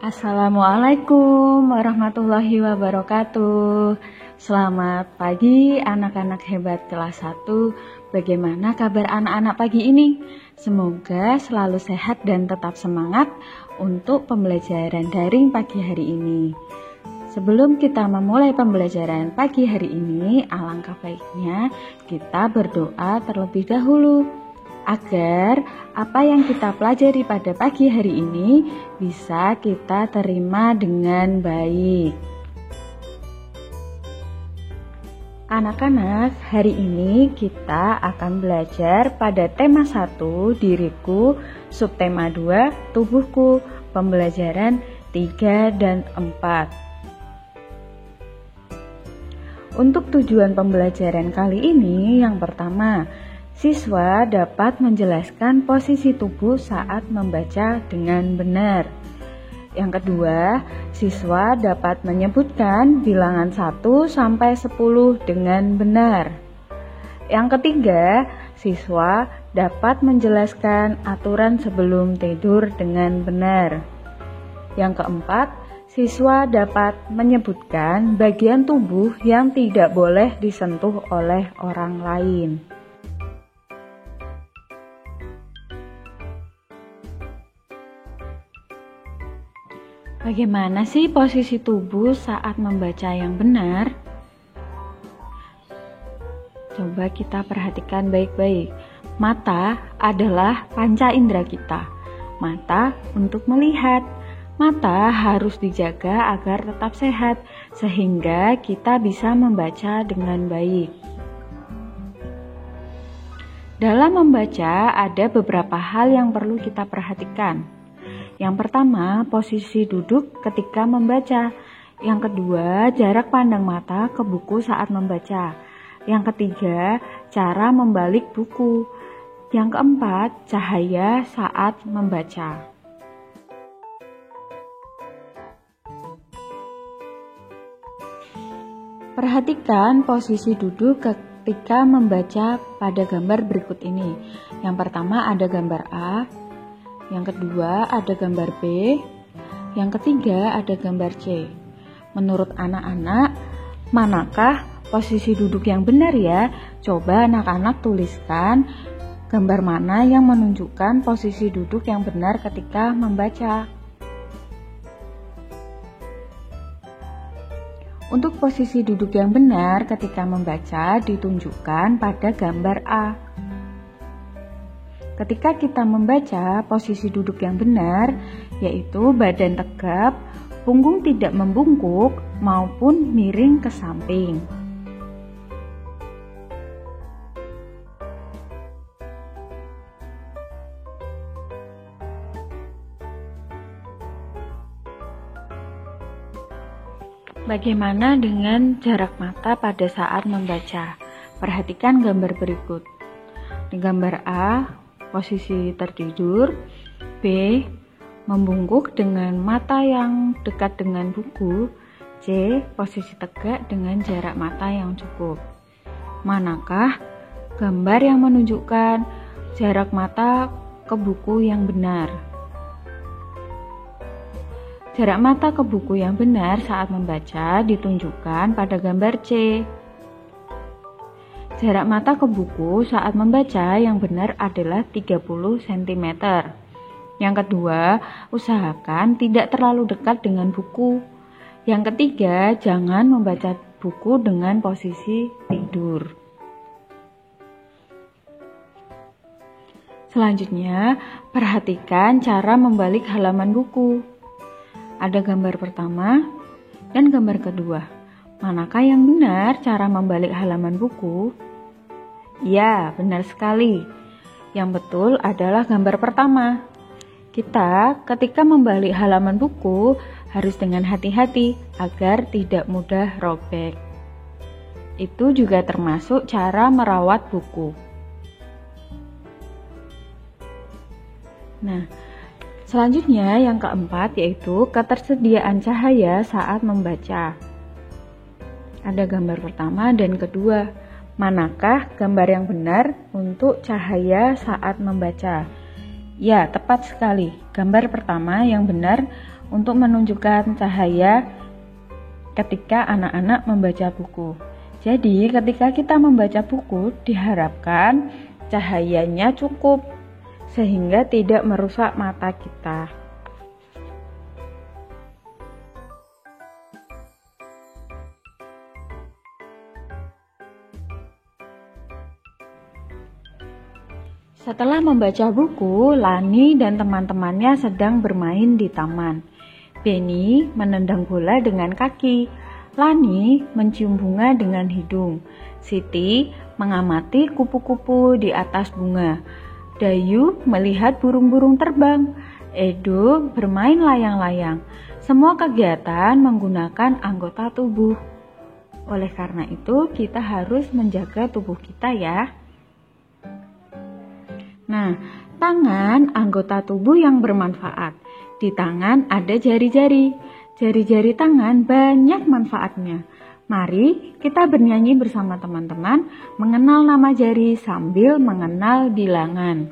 Assalamualaikum warahmatullahi wabarakatuh. Selamat pagi anak-anak hebat kelas 1. Bagaimana kabar anak-anak pagi ini? Semoga selalu sehat dan tetap semangat untuk pembelajaran daring pagi hari ini. Sebelum kita memulai pembelajaran pagi hari ini, alangkah baiknya kita berdoa terlebih dahulu agar apa yang kita pelajari pada pagi hari ini bisa kita terima dengan baik. Anak-anak, hari ini kita akan belajar pada tema 1, diriku, subtema 2, tubuhku, pembelajaran 3 dan 4. Untuk tujuan pembelajaran kali ini, yang pertama, siswa dapat menjelaskan posisi tubuh saat membaca dengan benar. Yang kedua, siswa dapat menyebutkan bilangan 1 sampai 10 dengan benar. Yang ketiga, siswa dapat menjelaskan aturan sebelum tidur dengan benar. Yang keempat, siswa dapat menyebutkan bagian tubuh yang tidak boleh disentuh oleh orang lain. Bagaimana sih posisi tubuh saat membaca yang benar? Coba kita perhatikan baik-baik. Mata adalah panca indera kita. Mata untuk melihat. Mata harus dijaga agar tetap sehat, sehingga kita bisa membaca dengan baik. Dalam membaca, ada beberapa hal yang perlu kita perhatikan. Yang pertama, posisi duduk ketika membaca. Yang kedua, jarak pandang mata ke buku saat membaca. Yang ketiga, cara membalik buku. Yang keempat, cahaya saat membaca. Perhatikan posisi duduk ketika membaca pada gambar berikut ini. Yang pertama ada gambar A. Yang kedua ada gambar B, yang ketiga ada gambar C. Menurut anak-anak, manakah posisi duduk yang benar ya? Coba anak-anak tuliskan gambar mana yang menunjukkan posisi duduk yang benar ketika membaca. Untuk posisi duduk yang benar ketika membaca ditunjukkan pada gambar A. Ketika kita membaca, posisi duduk yang benar yaitu badan tegap, punggung tidak membungkuk maupun miring ke samping. Bagaimana dengan jarak mata pada saat membaca? Perhatikan gambar berikut. Di gambar A, posisi tertidur. B, membungkuk dengan mata yang dekat dengan buku. C, posisi tegak dengan jarak mata yang cukup. Manakah gambar yang menunjukkan jarak mata ke buku yang benar? Jarak mata ke buku yang benar saat membaca ditunjukkan pada gambar C. Jarak mata ke buku saat membaca yang benar adalah 30 cm. Yang kedua, usahakan tidak terlalu dekat dengan buku. Yang ketiga, jangan membaca buku dengan posisi tidur. Selanjutnya, perhatikan cara membalik halaman buku. Ada gambar pertama dan gambar kedua. Manakah yang benar cara membalik halaman buku? Ya, benar sekali. Yang betul adalah gambar pertama. Kita ketika membalik halaman buku harus dengan hati-hati agar tidak mudah robek. Itu juga termasuk cara merawat buku. Nah, Selanjutnya yang keempat yaitu ketersediaan cahaya saat membaca. Ada gambar pertama dan kedua. Manakah gambar yang benar untuk cahaya saat membaca? Ya, tepat sekali. Gambar pertama yang benar untuk menunjukkan cahaya ketika anak-anak membaca buku. Jadi, ketika kita membaca buku, diharapkan cahayanya cukup sehingga tidak merusak mata kita. Setelah membaca buku, Lani dan teman-temannya sedang bermain di taman. Benny menendang bola dengan kaki. Lani mencium bunga dengan hidung. Siti mengamati kupu-kupu di atas bunga. Dayu melihat burung-burung terbang. Edo bermain layang-layang. Semua kegiatan menggunakan anggota tubuh. Oleh karena itu, kita harus menjaga tubuh kita ya. Nah, tangan anggota tubuh yang bermanfaat. Di tangan ada jari-jari. Jari-jari tangan banyak manfaatnya. Mari kita bernyanyi bersama teman-teman mengenal nama jari sambil mengenal bilangan.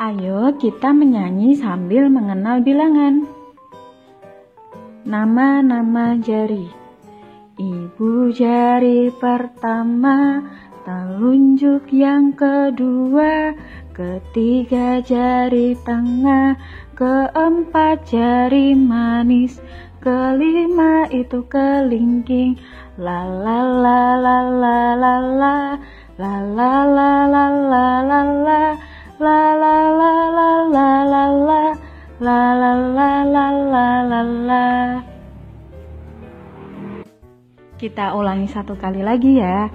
Ayo kita menyanyi sambil mengenal bilangan. Nama-nama jari. Ibu jari pertama, telunjuk yang kedua, ketiga jari tengah, keempat jari manis, kelima itu kelingking. La la la la la la la, la la la la la la la, la la la la la la la, la la la la la la la. Kita ulangi satu kali lagi ya.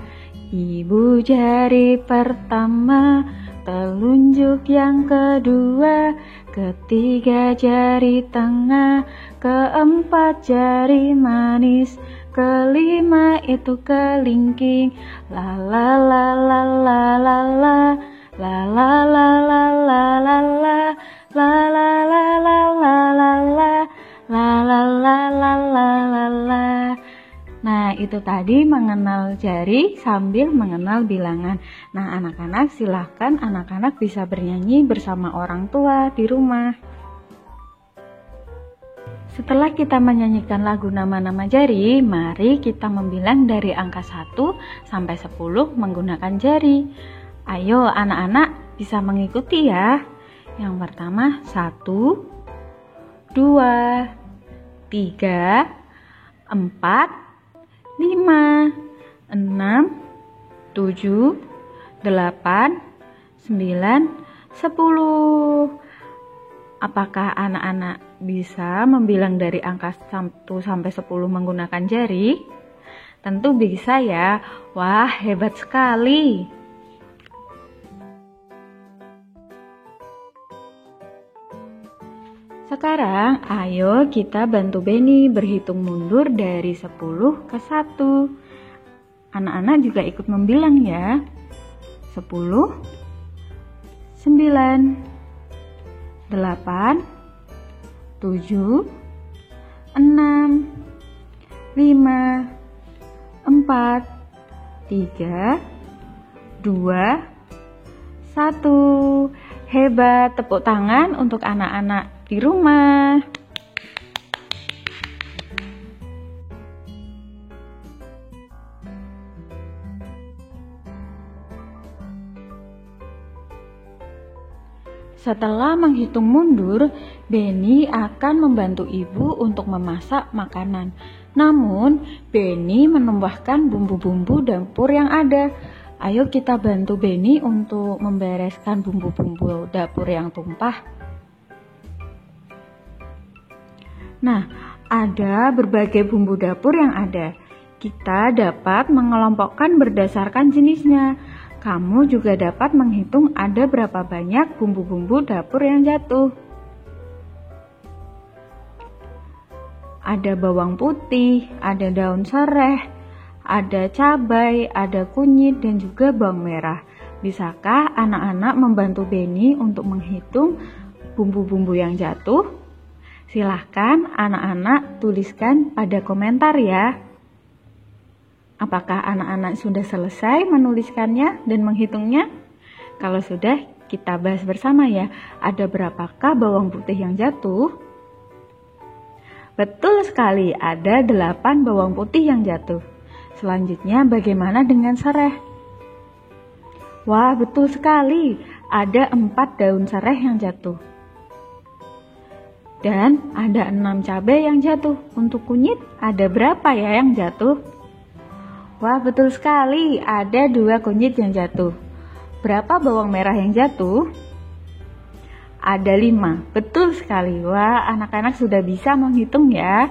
Ibu jari pertama, telunjuk yang kedua, ketiga jari tengah, keempat jari manis, kelima itu kelingking. La la la la la la la, la la la la la la la, la la la la la la la, la la la la la la la. Nah, itu tadi mengenal jari sambil mengenal bilangan. Nah, anak-anak silahkan anak-anak bisa bernyanyi bersama orang tua di rumah. Setelah kita menyanyikan lagu nama-nama jari, mari kita membilang dari angka 1 sampai 10 menggunakan jari. Ayo anak-anak bisa mengikuti ya. Yang pertama 1, 2, 3, 4, 5, 6, 7, 8, 9, 10. Apakah anak-anak bisa membilang dari angka 1 sampai 10 menggunakan jari? Tentu bisa ya. Wah, hebat sekali. Sekarang, ayo kita bantu Benny berhitung mundur dari 10 ke 1. Anak-anak juga ikut membilang ya. 10, 9, 8, 7, 6, 5, 4, 3, 2, 1. Hebat, tepuk tangan untuk anak-anak di rumah. Setelah menghitung mundur, Benny akan membantu ibu untuk memasak makanan. Namun, Benny menambahkan bumbu-bumbu dapur yang ada. Ayo kita bantu Benny untuk membereskan bumbu-bumbu dapur yang tumpah. Nah, ada berbagai bumbu dapur yang ada. Kita dapat mengelompokkan berdasarkan jenisnya. Kamu juga dapat menghitung ada berapa banyak bumbu-bumbu dapur yang jatuh. Ada bawang putih, ada daun sereh, ada cabai, ada kunyit, dan juga bawang merah. Bisakah anak-anak membantu Beni untuk menghitung bumbu-bumbu yang jatuh? Silahkan anak-anak tuliskan pada komentar ya. Apakah anak-anak sudah selesai menuliskannya dan menghitungnya? Kalau sudah, kita bahas bersama ya. Ada berapakah bawang putih yang jatuh? Betul sekali, ada 8 bawang putih yang jatuh. Selanjutnya, bagaimana dengan serai? Wah, betul sekali. Ada 4 daun serai yang jatuh. Dan ada 6 cabai yang jatuh. Untuk kunyit, ada berapa ya yang jatuh? Wah, betul sekali. Ada 2 kunyit yang jatuh. Berapa bawang merah yang jatuh? Ada 5. Betul sekali. Wah, anak-anak sudah bisa menghitung ya.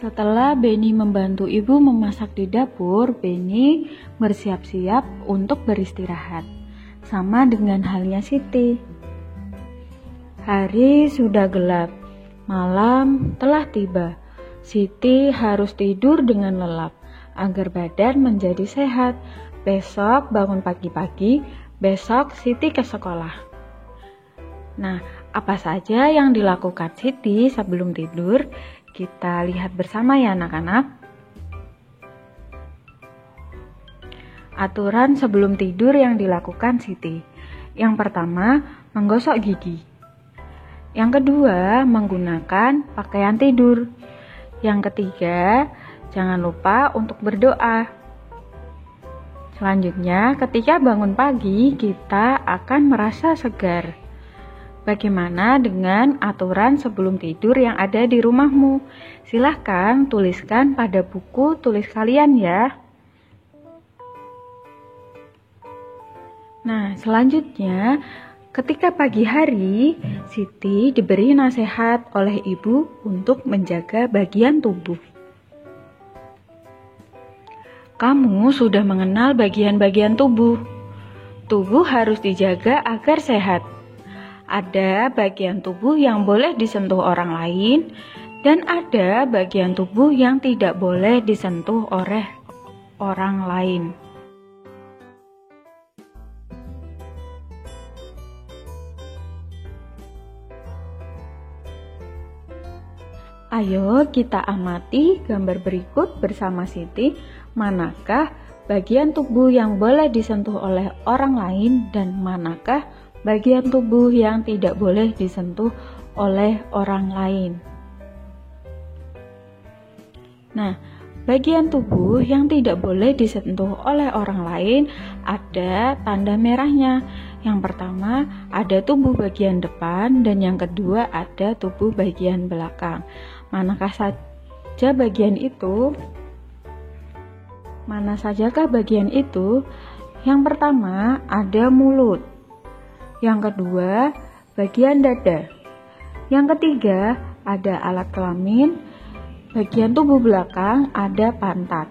Setelah Beni membantu ibu memasak di dapur, Beni bersiap-siap untuk beristirahat. Sama dengan halnya Siti. Hari sudah gelap, malam telah tiba. Siti harus tidur dengan lelap agar badan menjadi sehat. Besok bangun pagi-pagi, besok Siti ke sekolah. Nah, apa saja yang dilakukan Siti sebelum tidur? Kita lihat bersama ya anak-anak. Aturan sebelum tidur yang dilakukan Siti. Yang pertama, menggosok gigi. Yang kedua, menggunakan pakaian tidur. Yang ketiga, jangan lupa untuk berdoa. Selanjutnya, ketika bangun pagi, kita akan merasa segar. Bagaimana dengan aturan sebelum tidur yang ada di rumahmu? Silahkan tuliskan pada buku tulis kalian ya. Nah, selanjutnya, ketika pagi hari, Siti diberi nasihat oleh ibu untuk menjaga bagian tubuh. Kamu sudah mengenal bagian-bagian tubuh. Tubuh harus dijaga agar sehat. Ada bagian tubuh yang boleh disentuh orang lain, dan ada bagian tubuh yang tidak boleh disentuh oleh orang lain. Ayo kita amati gambar berikut bersama Siti, manakah bagian tubuh yang boleh disentuh oleh orang lain dan manakah bagian tubuh yang tidak boleh disentuh oleh orang lain. Nah, bagian tubuh yang tidak boleh disentuh oleh orang lain ada tanda merahnya. Yang pertama ada tubuh bagian depan dan yang kedua ada tubuh bagian belakang. Manakah saja bagian itu? Mana sajakah bagian itu? Yang pertama ada mulut. Yang kedua, bagian dada. Yang ketiga, ada alat kelamin. Bagian tubuh belakang ada pantat.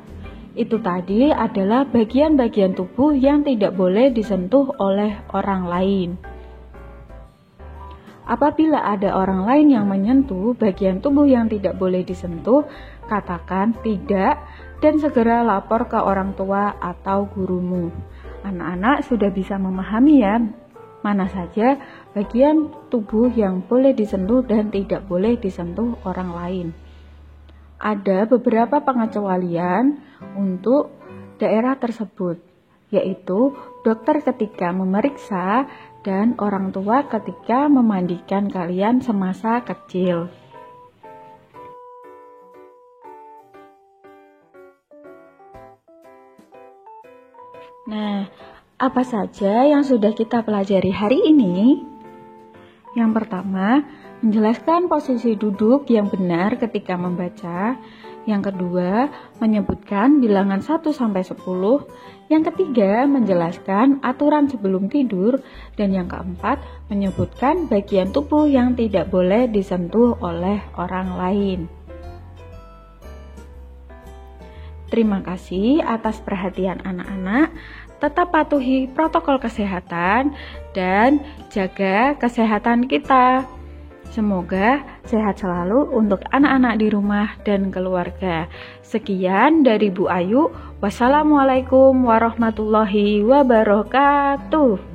Itu tadi adalah bagian-bagian tubuh yang tidak boleh disentuh oleh orang lain. Apabila ada orang lain yang menyentuh bagian tubuh yang tidak boleh disentuh, katakan tidak dan segera lapor ke orang tua atau gurumu. Anak-anak sudah bisa memahami ya, mana saja bagian tubuh yang boleh disentuh dan tidak boleh disentuh orang lain. Ada beberapa pengecualian untuk daerah tersebut, yaitu dokter ketika memeriksa dan orang tua ketika memandikan kalian semasa kecil. Nah, apa saja yang sudah kita pelajari hari ini? Yang pertama, menjelaskan posisi duduk yang benar ketika membaca. Yang kedua, menyebutkan bilangan 1-10. Yang ketiga, menjelaskan aturan sebelum tidur. Dan yang keempat, menyebutkan bagian tubuh yang tidak boleh disentuh oleh orang lain. Terima kasih atas perhatian anak-anak. tetap patuhi protokol kesehatan dan jaga kesehatan kita. Semoga sehat selalu untuk anak-anak di rumah dan keluarga. Sekian dari Bu Ayu. Wassalamualaikum warahmatullahi wabarakatuh.